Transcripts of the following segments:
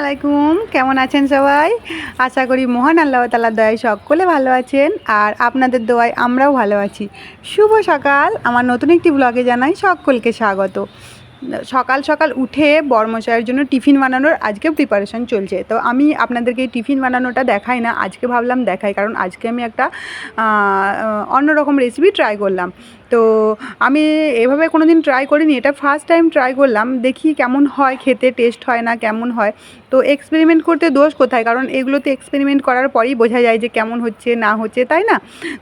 আলাইকুম, কেমন আছেন সবাই? আশা করি মহান আল্লাহ তাআলার দয়ায় সকলে ভালো আছেন আর আপনাদের দোয়ায় আমরাও ভালো আছি। শুভ সকাল, আমার নতুন একটি ব্লগে জানাই সকলকে স্বাগত। সকাল সকাল উঠে বরমশাইয়ের জন্য টিফিন বানানোর আজকে প্রিপারেশন চলছে। তো আমি আপনাদেরকে এই টিফিন বানানোটা দেখাই না, আজকে ভাবলাম দেখাই, কারণ আজকে আমি একটা অন্যরকম রেসিপি ট্রাই করলাম। তো আমি এভাবে কোনো দিন ট্রাই করিনি, এটা ফার্স্ট টাইম ট্রাই করলাম, দেখি কেমন হয়, খেতে টেস্ট হয় না কেমন হয়। তো এক্সপেরিমেন্ট করতে দোষ কোথায়, কারণ এগুলোতে এক্সপেরিমেন্ট করার পরেই বোঝা যায় যে কেমন হচ্ছে না হচ্ছে, তাই না?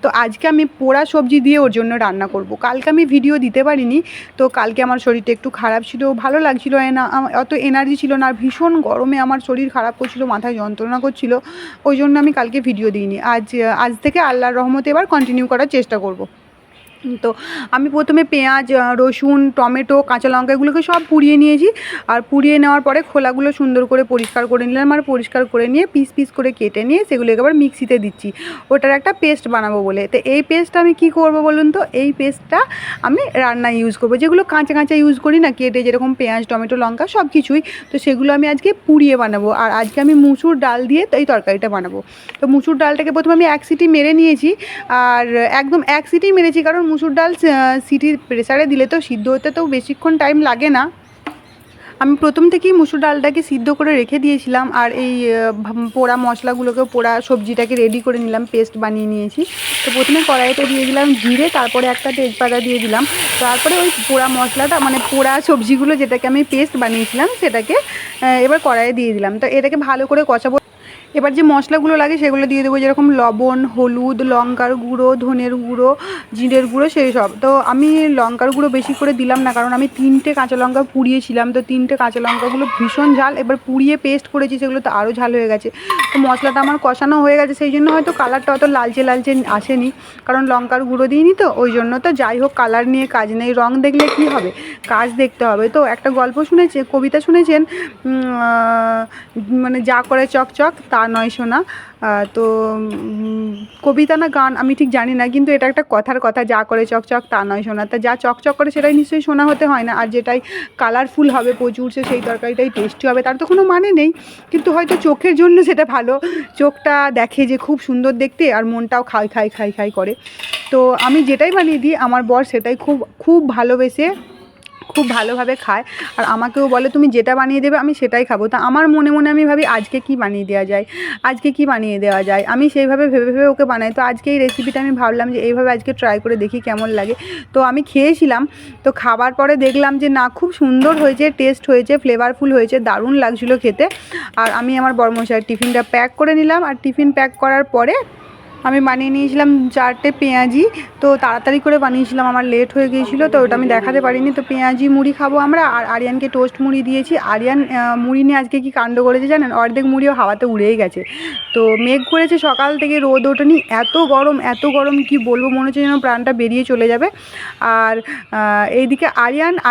তো আজকে আমি পোড়া সবজি দিয়ে ওর জন্য রান্না করব। কালকে আমি ভিডিও দিতে পারিনি, তো কালকে আমার শরীরটা একটু খারাপ ছিল, ভালো লাগছিল না, অত এনার্জি ছিল না, আর ভীষণ গরমে আমার শরীর খারাপ করছিল, মাথায় যন্ত্রণা করছিল, ওই জন্য আমি কালকে ভিডিও দিইনি। আজ থেকে আল্লাহর রহমতে এবার কন্টিনিউ করার চেষ্টা করব। তো আমি প্রথমে পেঁয়াজ, রসুন, টমেটো, কাঁচা লঙ্কা এগুলোকে সব পুড়িয়ে নিয়েছি। আর পুড়িয়ে নেওয়ার পরে খোলাগুলো সুন্দর করে পরিষ্কার করে নিলাম, আর পরিষ্কার করে নিয়ে পিস পিস করে কেটে নিয়ে সেগুলো এবার মিক্সিতে দিচ্ছি, ওটার একটা পেস্ট বানাবো বলে। তো এই পেস্টটা আমি কি করব বলুন তো, এই পেস্টটা আমি রান্নায় ইউজ করব, যেগুলো কাঁচা কাঁচা ইউজ করি না কেটে, যেরকম পেঁয়াজ, টমেটো, লঙ্কা সব কিছুই, তো সেগুলো আমি আজকে পুড়িয়ে বানাবো। আর আজকে আমি মুসুর ডাল দিয়ে এই তরকারিটা বানাবো। তো মুসুর ডালটাকে প্রথমে আমি 1 সিটি মেরে নিয়েছি, আর একদম 1 সিটি মেরেছি, কারণ মুসুর ডাল সিটি প্রেসারে দিলে তো সিদ্ধ হতে তো বেশিক্ষণ টাইম লাগে না। আমি প্রথম থেকেই মুসুর ডালটাকে সিদ্ধ করে রেখে দিয়েছিলাম, আর এই পোড়া মশলাগুলোকে, পোড়া সবজিটাকে রেডি করে নিলাম, পেস্ট বানিয়ে নিয়েছি। তো প্রথমে কড়াইতে দিয়ে দিলাম জিরে, তারপরে একটা তেজপাতা দিয়ে দিলাম, তারপরে ওই পোড়া মশলাটা মানে পোড়া সবজিগুলো যেটাকে আমি পেস্ট বানিয়েছিলাম সেটাকে এবার কড়াইয়ে দিয়ে দিলাম। তো এটাকে ভালো করে কষাবো। এবার যে মশলাগুলো লাগে সেগুলো দিয়ে দেবো, যেরকম লবণ, হলুদ, লঙ্কার গুঁড়ো, ধনের গুঁড়ো, জিরের গুঁড়ো, সেই সব। তো আমি লঙ্কার গুঁড়ো বেশি করে দিলাম না, কারণ আমি 3টে কাঁচা লঙ্কা পুড়িয়েছিলাম, তো 3টে কাঁচা লঙ্কাগুলো ভীষণ ঝাল, এবার পুড়িয়ে পেস্ট করেছি সেগুলো তো আরও ঝাল হয়ে গেছে। তো মশলাটা আমার কষানো হয়ে গেছে, সেই জন্য হয়তো কালারটা অত লালচে লালচে আসেনি, কারণ লঙ্কার গুঁড়ো দিইনি তো ওই জন্য। তো যাই হোক, কালার নিয়ে কাজ নেই, রং দেখলে কি হবে, কাজ দেখতে হবে। তো একটা গল্প শুনেছে, কবিতা শুনেছেন, মানে যা করে চকচক তা নয় শোনা। তো কবিতা না গান আমি ঠিক জানি না, কিন্তু এটা একটা কথার কথা, যা করে চকচক তা নয় শোনা। তা যা চকচক করে সেটাই নিশ্চয়ই শোনা হতে হয় না, আর যেটাই কালারফুল হবে প্রচুর সেই তরকারিটাই টেস্টি হবে, তার তো কোনো মানে নেই। কিন্তু হয়তো চোখের জন্য সেটা ভালো, চোখটা দেখে যে খুব সুন্দর দেখতে, আর মনটাও খাই খাই খাই খাই করে। তো আমি যেটাই বানিয়ে দিই আমার বর সেটাই খুব খুব ভালোবেসে, খুব ভালোভাবে খায়, আর আমাকেও বলে তুমি যেটা বানিয়ে দেবে আমি সেটাই খাবো। তা আমার মনে মনে আমি ভাবি আজকে কি বানিয়ে দেওয়া যায়, আজকে কি বানিয়ে দেওয়া যায়, আমি সেইভাবে ভেবে ভেবে ওকে বানাই। তো আজকে এই রেসিপিটা আমি ভাবলাম যে এইভাবে আজকে ট্রাই করে দেখি কেমন লাগে। তো আমি খেয়েছিলাম, তো খাবার পরে দেখলাম যে না, খুব সুন্দর হয়েছে, টেস্ট হয়েছে, ফ্লেভারফুল হয়েছে, দারুণ লাগছিলো খেতে। আর আমি আমার বরমশাইয়ের টিফিনটা প্যাক করে নিলাম, আর টিফিন প্যাক করার পরে আমি বানিয়ে নিয়েছিলাম 4টে পেঁয়াজি। তো তাড়াতাড়ি করে বানিয়েছিলাম, আমার লেট হয়ে গিয়েছিলো, তো ওটা আমি দেখাতে পারিনি। তো পেঁয়াজি মুড়ি খাবো আমরা, আর আরিয়ানকে টোস্ট মুড়ি দিয়েছি। আরিয়ান মুড়ি নিয়ে আজকে কি কাণ্ড করেছে জানেন, অর্ধেক মুড়িও হাওয়াতে উড়েই গেছে। তো মেঘ করেছে সকাল থেকে, রোদ ওঠেনি, এত গরম এত গরম কি বলবো, মনে হচ্ছে যেন প্রাণটা বেরিয়ে চলে যাবে। আর এইদিকে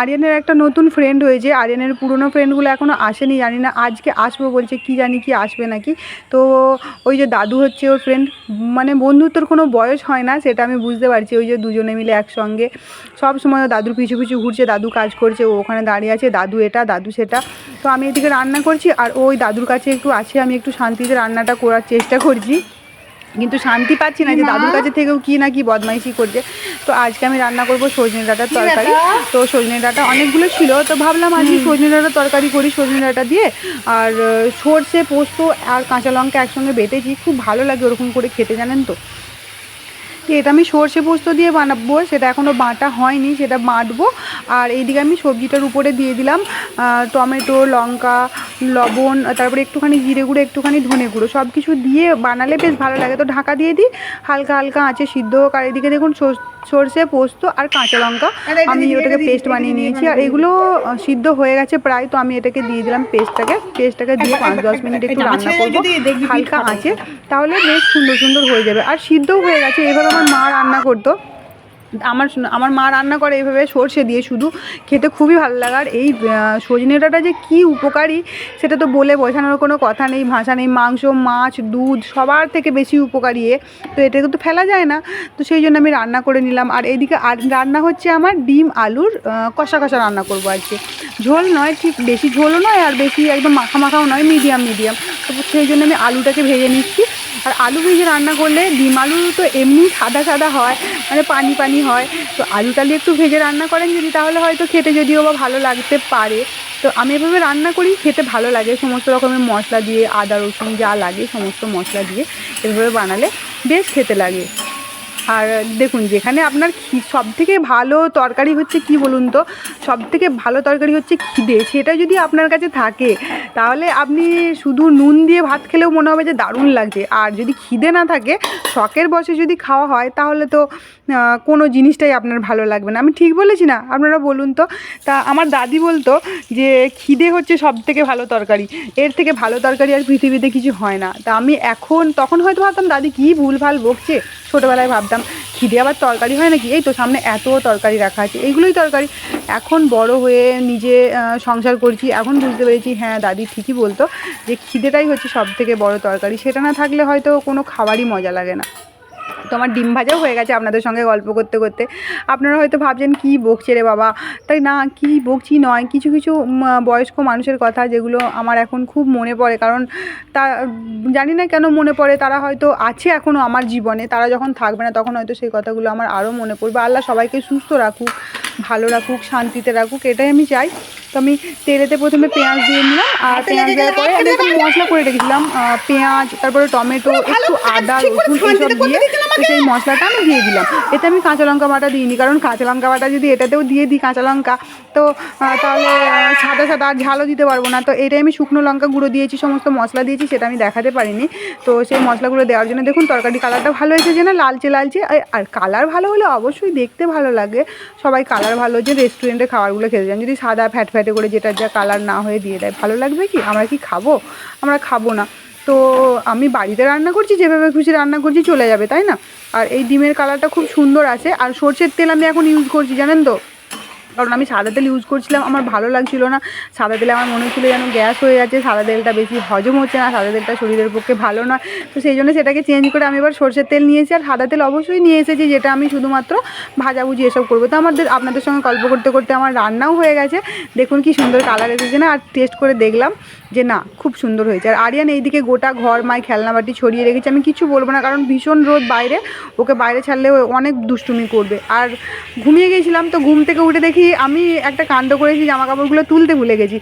আরিয়ানের একটা নতুন ফ্রেন্ড হয়েছে, আরিয়ানের পুরনো ফ্রেন্ডগুলো এখনও আসেনি, জানি না আজকে আসবো বলছে, কি জানি কি আসবে নাকি। তো ওই যে দাদু হচ্ছে ওর ফ্রেন্ড, মানে বন্ধুত্বর কোনো বয়স হয় না সেটা আমি বুঝতে পারছি। ওই যে দুজনে মিলে একসঙ্গে সব সময় দাদুর পিছু পিছু ঘুরছে, দাদু কাজ করছে, ও ওখানে দাঁড়িয়ে আছে, দাদু এটা দাদু সেটা। তো আমি এদিকে রান্না করছি, আর ওই দাদুর কাছে একটু আছে, আমি একটু শান্তিতে রান্নাটা করার চেষ্টা করছি, কিন্তু শান্তি পাচ্ছি না, যে দাদুর কাছে থেকেও কি না কি বদমাইশি করছে। তো আজকে আমি রান্না করব সজনে ডাঁটার তরকারি। তো সজনে ডাঁটা অনেকগুলো ছিল, তো ভাবলাম আজকে সজনে ডাঁটার তরকারি করি সজনে ডাঁটা দিয়ে। আর সর্ষে, পোস্ত আর কাঁচা লঙ্কা একসঙ্গে বেটেছি, খুব ভালো লাগে ওরকম করে খেতে, জানেন তো। এটা আমি সর্ষে পোস্ত দিয়ে বানাবো, সেটা এখনও বাটা হয়নি, সেটা বাটবো। আর এইদিকে আমি সবজিটার উপরে দিয়ে দিলাম টমেটো, লঙ্কা, লবণ, তারপরে একটুখানি জিরে গুঁড়ো, একটুখানি ধনে গুঁড়ো, সব কিছু দিয়ে বানালে বেশ ভালো লাগে। তো ঢাকা দিয়ে দিই, হালকা হালকা আঁচে সিদ্ধ হোক। আর এদিকে দেখুন সর্ষে, পোস্ত আর কাঁচা লঙ্কা আমি ওটাকে পেস্ট বানিয়ে নিয়েছি, আর এগুলো সিদ্ধ হয়ে গেছে প্রায়। তো আমি এটাকে দিয়ে দিলাম পেস্টটাকে দিয়ে 5-10 মিনিট একটু রান্না করবো হালকা আঁচে, তাহলে বেশ সুন্দর সুন্দর হয়ে যাবে। আর সিদ্ধও হয়ে গেছে, এভাবে আমার মা রান্না করতো। আমার আমার মা রান্না করে এইভাবে সর্ষে দিয়ে, শুধু খেতে খুবই ভালো লাগে। আর এই সজনে ডাঁটা যে কী উপকারী সেটা তো বলে বোঝানোর কোনো কথা নেই, ভাষা নেই। মাংস, মাছ, দুধ সবার থেকে বেশি উপকারী তো এটাকে তো ফেলা যায় না। তো সেই জন্য আমি রান্না করে নিলাম। আর এইদিকে আর রান্না হচ্ছে আমার ডিম আলুর কষা কষা রান্না করবো আজকে। ঝোল নয়, ঠিক বেশি ঝোলও নয় আর বেশি একদম মাখা মাখাও নয়, মিডিয়াম। তো সেই জন্য আমি আলুটাকে ভেজে নিচ্ছি। আর আলু ভেজে রান্না করলে ডিম আলু তো এমনি সাদা সাদা হয়, মানে পানি পানি হয়। তো আলু টালু একটু ভেজে রান্না করেন যদি, তাহলে হয়তো খেতে যদিও বা ভালো লাগতে পারে। তো আমি এভাবে রান্না করি, খেতে ভালো লাগে। সমস্ত রকমের মশলা দিয়ে, আদা রসুন যা লাগে সমস্ত মশলা দিয়ে এভাবে বানালে বেশ খেতে লাগে। আর দেখুন, যেখানে আপনার সবথেকে ভালো তরকারি হচ্ছে কি বলুন তো, সবথেকে ভালো তরকারি হচ্ছে খিদে, সেটা যদি আপনার কাছে থাকে তাহলে আপনি শুধু নুন দিয়ে ভাত খেলেও মনে হবে যে দারুণ লাগছে। আর যদি খিদে না থাকে, শখের বশে যদি খাওয়া হয়, তাহলে তো কোনো জিনিসটাই আপনার ভালো লাগবে না। আমি ঠিক বলেছি না? আপনারা বলুন তো। তা আমার দাদি বলতো যে খিদে হচ্ছে সবথেকে ভালো তরকারি, এর থেকে ভালো তরকারি আর পৃথিবীতে কিছু হয় না। তা আমি তখন হয়তো ভাবতাম দাদি কী ভুলভাল বকছে, ছোটোবেলায় ভাবতাম খিদে আবার তরকারি হয় নাকি, এই তো সামনে এত তরকারি রাখা আছে, এইগুলোই তরকারি। এখন বড় হয়ে নিজে সংসার করছি, এখন বুঝতে পেরেছি হ্যাঁ দাদি ঠিকই বলতো যে খিদেটাই হচ্ছে সবথেকে বড় তরকারি। সেটা না থাকলে হয়তো কোনো খাবারই মজা লাগে না। তো আমার ডিম ভাজাও হয়ে গেছে আপনাদের সঙ্গে গল্প করতে করতে। আপনারা হয়তো ভাবছেন কী বকছে রে বাবা, তাই না, কী বকছি নয়, কিছু কিছু বয়স্ক মানুষের কথা যেগুলো আমার এখন খুব মনে পড়ে। কারণ তা জানি না কেন মনে পড়ে, তারা হয়তো আছে এখনও আমার জীবনে, তারা যখন থাকবে না তখন হয়তো সেই কথাগুলো আমার আরও মনে পড়বে। আল্লাহ সবাইকে সুস্থ রাখুক, ভালো রাখুক, শান্তিতে রাখুক, এটাই আমি চাই। তো আমি তেলেতে প্রথমে পেঁয়াজ দিয়ে নিলাম। আর পেঁয়াজ দেওয়ার পরে আমি একটা মশলা করে রেখেছিলাম, পেঁয়াজ, তারপরে টমেটো, একটু আদা রসুন এইসব দিয়ে, তো সেই মশলাটা আমি দিয়ে দিলাম। এতে আমি কাঁচা লঙ্কা বাটা দিইনি, কারণ কাঁচা লঙ্কা বাটা যদি এটাতেও দিয়ে দিই কাঁচা লঙ্কা, তো তাহলে সাদা সাদা আর ঝালও দিতে পারবো না। তো এটাই আমি শুকনো লঙ্কা গুঁড়ো দিয়েছি, সমস্ত মশলা দিয়েছি, সেটা আমি দেখাতে পারিনি। তো সেই মশলাগুলো দেওয়ার জন্য দেখুন তরকারি কালারটা ভালো হয়েছে যে না, লালচে লালচে। আর কালার ভালো হলে অবশ্যই দেখতে ভালো লাগে। সবাই কালার ভালো যে রেস্টুরেন্টে খাবারগুলো খেতে যান, যদি সাদা ফ্যাট ফ্যাটে করে যেটা যা কালার না হয়ে দিয়ে দেয়, ভালো লাগবে কি? আমরা কি খাবো? আমরা খাবো না। তো আমি বাড়িতে রান্না করছি, যেভাবে খুশি রান্না করছি, চলে যাবে, তাই না? আর এই ডিমের কালারটা খুব সুন্দর আছে। আর সরষের তেল আমি এখন ইউজ করছি, জানেন তো, কারণ আমি সাদা তেল ইউজ করছিলাম, আমার ভালো লাগছিল না। সাদা তেলে আমার মনে হচ্ছিলো যেন গ্যাস হয়ে যাচ্ছে, সাদা তেলটা বেশি হজম হচ্ছে না, সাদা তেলটা শরীরের পক্ষে ভালো নয়। তো সেই জন্য সেটাকে চেঞ্জ করে আমি এবার সরষের তেল নিয়েছি। আর সাদা তেল অবশ্যই নিয়ে এসেছি, যেটা আমি শুধুমাত্র ভাজাভুজি এসব করবো। তো আপনাদের সঙ্গে গল্প করতে করতে আমার রান্নাও হয়ে গেছে। দেখুন কি সুন্দর কালার এসেছে না? আর টেস্ট করে দেখলাম যে না, খুব সুন্দর হয়েছে। আর আরিয়ান এইদিকে গোটা ঘর মায় খেলনাবাটি ছড়িয়ে রেখেছে। আমি কিছু বলবো না, কারণ ভীষণ রোদ বাইরে, ওকে বাইরে ছাড়লে অনেক দুষ্টুমি করবে। আর ঘুমিয়ে গেছিলাম, তো ঘুম থেকে উঠে দেখি আমি একটা কাণ্ড করেছি, জামা কাপড়গুলো তুলতে ভুলে গেছি।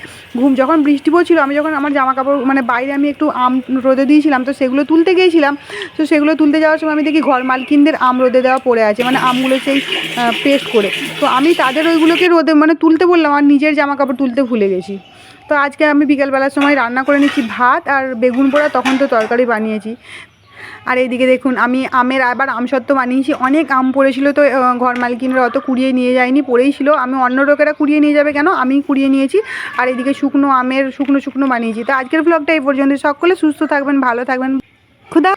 যখন বৃষ্টি পড়ছিল, আমি যখন আমার জামা কাপড় মানে বাইরে আমি একটু আম রোদে দিয়েছিলাম, তো সেগুলো তুলতে গিয়েছিলাম। তো সেগুলো তুলতে যাওয়ার সময় আমি দেখি ঘর মালকিনদের আম রোদে দেওয়া পড়ে আছে, মানে আমগুলো সেই পেস্ট করে। তো আমি তাদের ওইগুলোকে রোদে মানে তুলতে বললাম, আর নিজের জামা কাপড় তুলতে ভুলে গেছি। তো আজকে আমি বিকেলবেলার সময় রান্না করে নিচ্ছি ভাত আর বেগুন পোড়া, তখন তো তরকারি বানিয়েছি। আর এইদিকে দেখুন আমি আমের আবার আমসত্ত্ব বানিয়েছি। অনেক আম পড়েছিল, তো ঘর মালকিনরা অত কুড়িয়ে নিয়ে যায়নি, পড়েই ছিল। আমি অন্য লোকেরা কুড়িয়ে নিয়ে যাবে কেন, আমি কুড়িয়ে নিয়েছি। আর এদিকে শুকনো আমের শুকনো বানিয়েছি। তো আজকের ব্লগটা এই পর্যন্ত। সকলে সুস্থ থাকবেন, ভালো থাকবেন, খুদা।